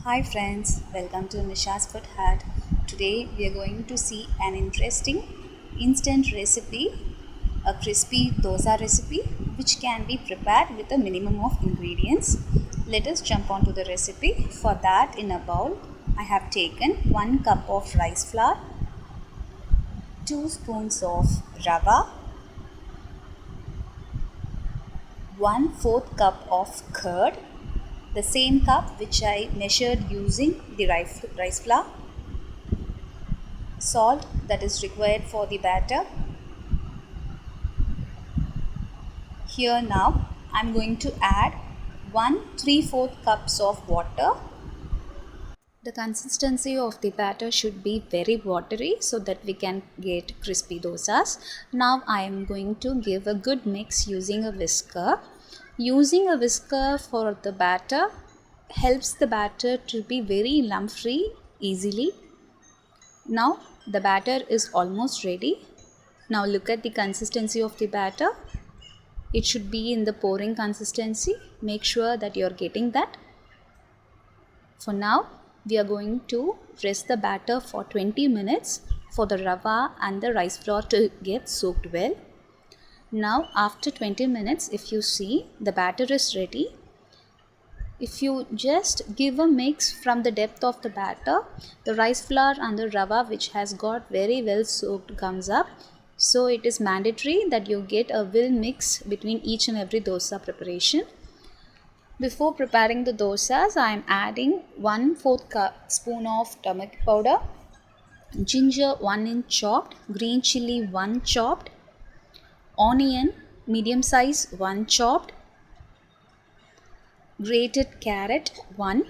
Hi friends, welcome to Nisha's Food Hut. Today we are going to see an interesting instant recipe, a crispy dosa recipe which can be prepared with a minimum of ingredients. Let us jump onto the recipe. For that, in a bowl I have taken 1 cup of rice flour, 2 spoons of rava, 1/4 cup of curd, the same cup which I measured using the rice flour, salt that is required for the batter. Here now I am going to add 1/3/4 cups of water. The consistency of the batter should be very watery so that we can get crispy dosas. Now I am going to give a good mix using a whisker. Using a whisker for the batter helps the batter to be very lump free easily. Now the batter is almost ready. Now look at the consistency of the batter. It should be in the pouring consistency. Make sure that you are getting that. For now, we are going to rest the batter for 20 minutes for the rava and the rice flour to get soaked well. Now after 20 minutes, if you see, the batter is ready. If you just give a mix from the depth of the batter, the rice flour and the rava which has got very well soaked comes up. So it is mandatory that you get a well mix between each and every dosa preparation. Before preparing the dosas, I am adding 1/4 spoon of turmeric powder, ginger 1 inch chopped, green chilli 1 chopped, onion medium size 1 chopped, grated carrot 1.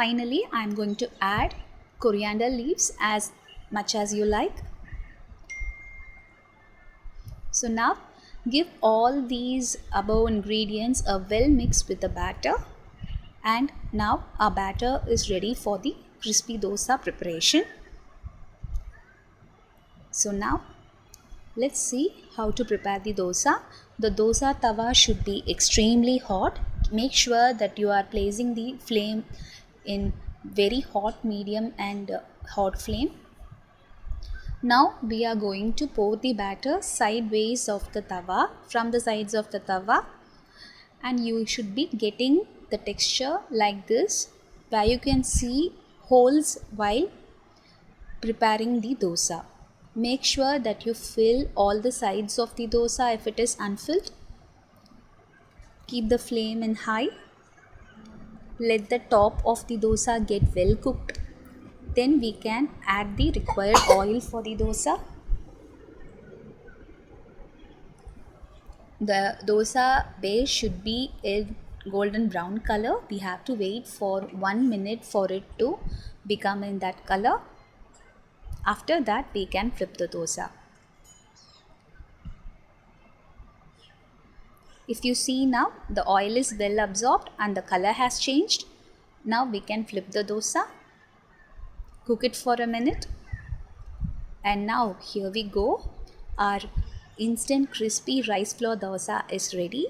Finally, I am going to add coriander leaves as much as you like. So now give all these above ingredients a well mix with the batter, and now our batter is ready for the crispy dosa preparation. So now let's see how to prepare the dosa. The dosa tawa should be extremely hot. Make sure that you are placing the flame in very hot, medium and hot flame. Now we are going to pour the batter sideways of the tawa, from the sides of the tawa, and you should be getting the texture like this, where you can see holes while preparing the dosa. Make sure that you fill all the sides of the dosa if it is unfilled. Keep the flame in high. Let the top of the dosa get well cooked. Then we can add the required oil for the dosa. The dosa base should be a golden brown color. We have to wait for 1 minute for it to become in that color. After that, we can flip the dosa. If you see now, the oil is well absorbed and the color has changed. Now we can flip the dosa. Cook it for a minute. And now here we go. Our instant crispy rice flour dosa is ready.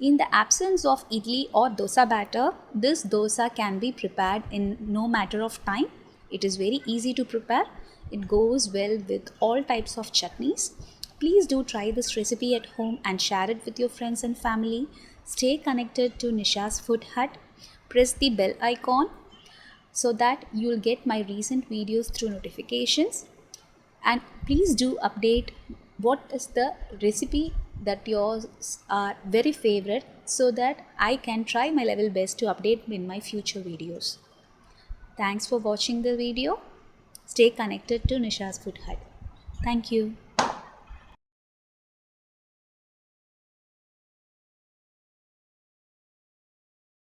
In the absence of idli or dosa batter, this dosa can be prepared in no matter of time. It is very easy to prepare. It goes well with all types of chutneys. Please do try this recipe at home and share it with your friends and family. Stay connected to Nisha's Food Hut. Press the bell icon so that you'll get my recent videos through notifications. And please do update what is the recipe that yours are very favorite, so that I can try my level best to update in my future videos. Thanks for watching the video. Stay connected to Nisha's Food Hut. Thank you.